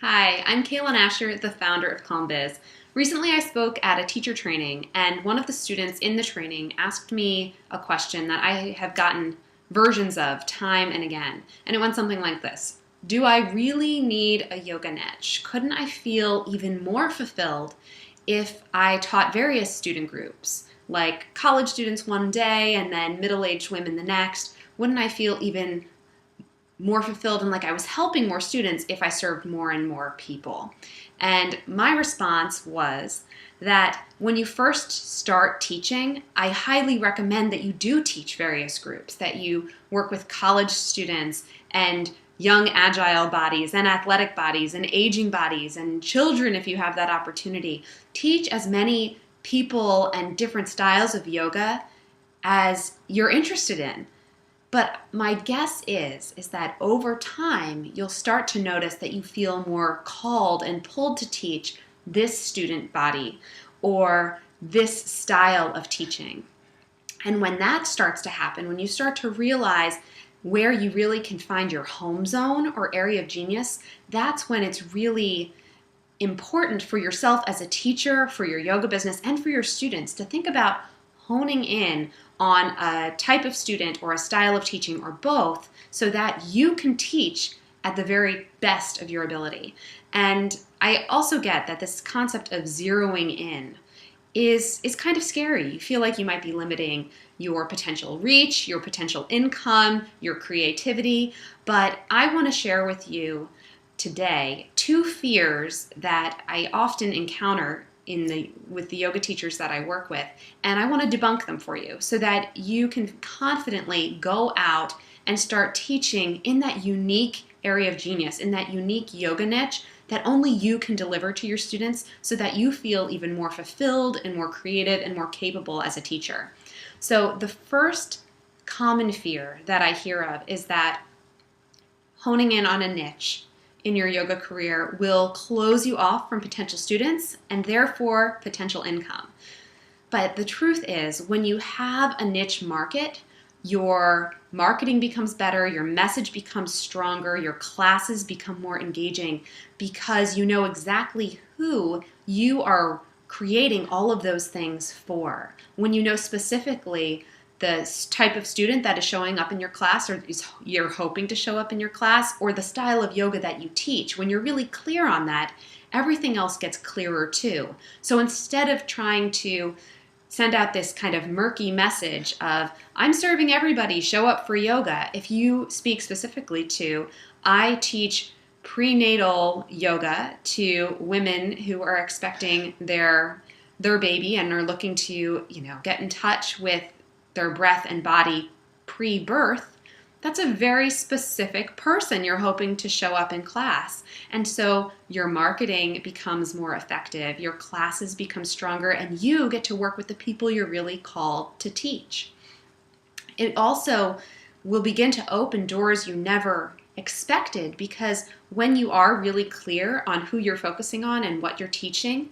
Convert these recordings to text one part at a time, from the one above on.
Hi, I'm Cailen Ascher, the founder of Calm Biz. Recently, I spoke at a teacher training, and one of the students in the training asked me a question that I have gotten versions of time and again. And it went something like this: do I really need a yoga niche? Couldn't I feel even more fulfilled if I taught various student groups, like college students one day and then middle aged women the next? Wouldn't I feel even more fulfilled and like I was helping more students if I served more and more people? And my response was that when you first start teaching, I highly recommend that you do teach various groups, that you work with college students and young agile bodies and athletic bodies and aging bodies and children if you have that opportunity. Teach as many people and different styles of yoga as you're interested in. But my guess is that over time, you'll start to notice that you feel more called and pulled to teach this student body or this style of teaching. And when that starts to happen, when you start to realize where you really can find your home zone or area of genius, that's when it's really important for yourself as a teacher, for your yoga business, and for your students to think about honing in on a type of student or a style of teaching or both so that you can teach at the very best of your ability. And I also get that this concept of zeroing in is kind of scary. You feel like you might be limiting your potential reach, your potential income, your creativity. But I want to share with you today two fears that I often encounter with the yoga teachers that I work with, and I want to debunk them for you so that you can confidently go out and start teaching in that unique area of genius, in that unique yoga niche that only you can deliver to your students so that you feel even more fulfilled and more creative and more capable as a teacher. So the first common fear that I hear of is that honing in on a niche in your yoga career will close you off from potential students and therefore potential income. But the truth is, when you have a niche market, your marketing becomes better, your message becomes stronger, your classes become more engaging because you know exactly who you are creating all of those things for. When you know specifically the type of student that is showing up in your class or you're hoping to show up in your class, or the style of yoga that you teach, when you're really clear on that, everything else gets clearer too. So instead of trying to send out this kind of murky message of, I'm serving everybody, show up for yoga, if you speak specifically to, I teach prenatal yoga to women who are expecting their baby and are looking to, get in touch with their breath and body pre-birth, that's a very specific person you're hoping to show up in class. And so your marketing becomes more effective, your classes become stronger, and you get to work with the people you're really called to teach. It also will begin to open doors you never expected, because when you are really clear on who you're focusing on and what you're teaching,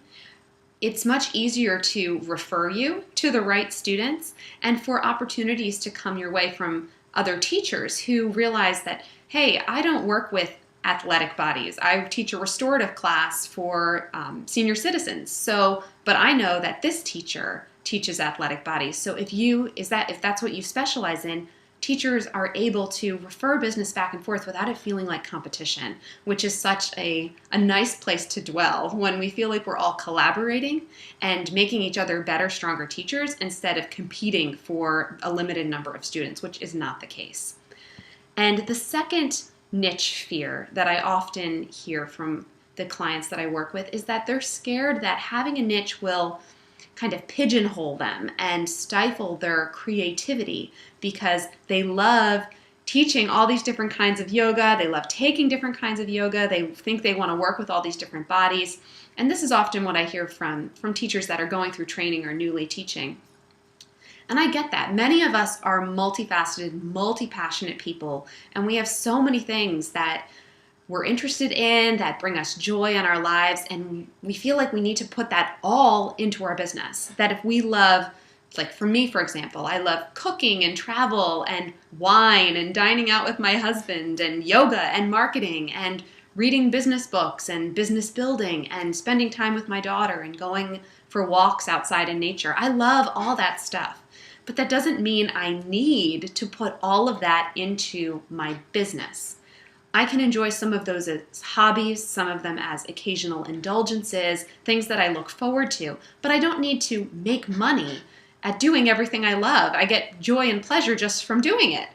it's much easier to refer you to the right students and for opportunities to come your way from other teachers who realize that, hey, I don't work with athletic bodies. I teach a restorative class for senior citizens. But I know that this teacher teaches athletic bodies. So if that's what you specialize in, teachers are able to refer business back and forth without it feeling like competition, which is such a nice place to dwell when we feel like we're all collaborating and making each other better, stronger teachers instead of competing for a limited number of students, which is not the case. And the second niche fear that I often hear from the clients that I work with is that they're scared that having a niche will kind of pigeonhole them and stifle their creativity because they love teaching all these different kinds of yoga. They love taking different kinds of yoga. They think they want to work with all these different bodies. And this is often what I hear from teachers that are going through training or newly teaching. And I get that. Many of us are multifaceted, multi-passionate people, and we have so many things that we're interested in that bring us joy in our lives, and we feel like we need to put that all into our business. That if we love, like for me, for example, I love cooking and travel and wine and dining out with my husband and yoga and marketing and reading business books and business building and spending time with my daughter and going for walks outside in nature. I love all that stuff. But that doesn't mean I need to put all of that into my business. I can enjoy some of those as hobbies, some of them as occasional indulgences, things that I look forward to, but I don't need to make money at doing everything I love. I get joy and pleasure just from doing it.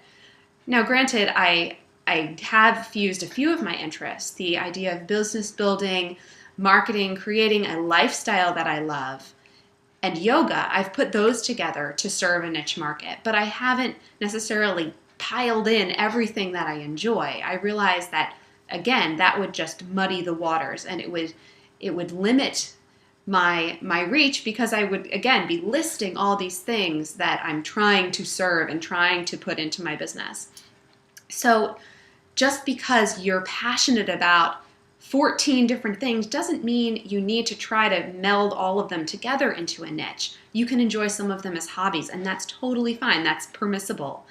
Now, granted, I have fused a few of my interests, the idea of business building, marketing, creating a lifestyle that I love, and yoga. I've put those together to serve a niche market, but I haven't necessarily piled in everything that I enjoy. I realize that, again, that would just muddy the waters, and it would limit my reach, because I would, again, be listing all these things that I'm trying to serve and trying to put into my business. So just because you're passionate about 14 different things doesn't mean you need to try to meld all of them together into a niche. You can enjoy some of them as hobbies, and that's totally fine. That's permissible.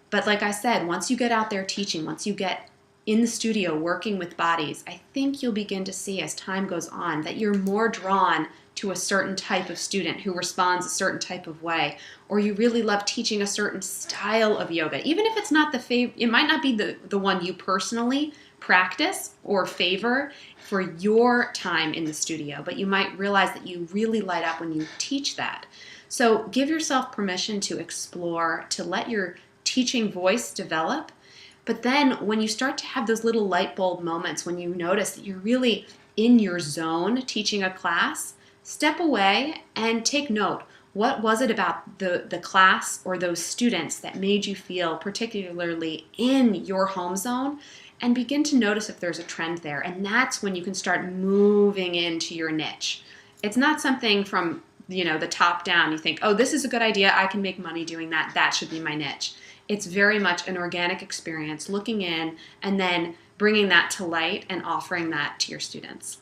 But like I said, once you get out there teaching, once you get in the studio working with bodies, I think you'll begin to see as time goes on that you're more drawn to a certain type of student who responds a certain type of way, or you really love teaching a certain style of yoga. Even if it's not it might not be the one you personally practice or favor for your time in the studio, but you might realize that you really light up when you teach that. So give yourself permission to explore, to let your teaching voice develop. But then when you start to have those little light bulb moments, when you notice that you're really in your zone teaching a class, step away and take note. What was it about the class or those students that made you feel particularly in your home zone? And begin to notice if there's a trend there. And that's when you can start moving into your niche. It's not something from, the top down. You think, oh, this is a good idea. I can make money doing that. That should be my niche. It's very much an organic experience, looking in and then bringing that to light and offering that to your students.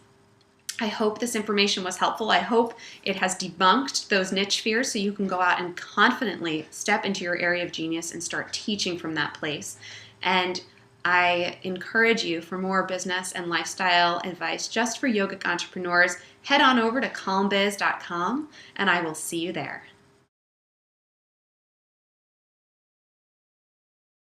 I hope this information was helpful. I hope it has debunked those niche fears so you can go out and confidently step into your area of genius and start teaching from that place. And I encourage you, for more business and lifestyle advice just for yogic entrepreneurs, head on over to calmbiz.com and I will see you there.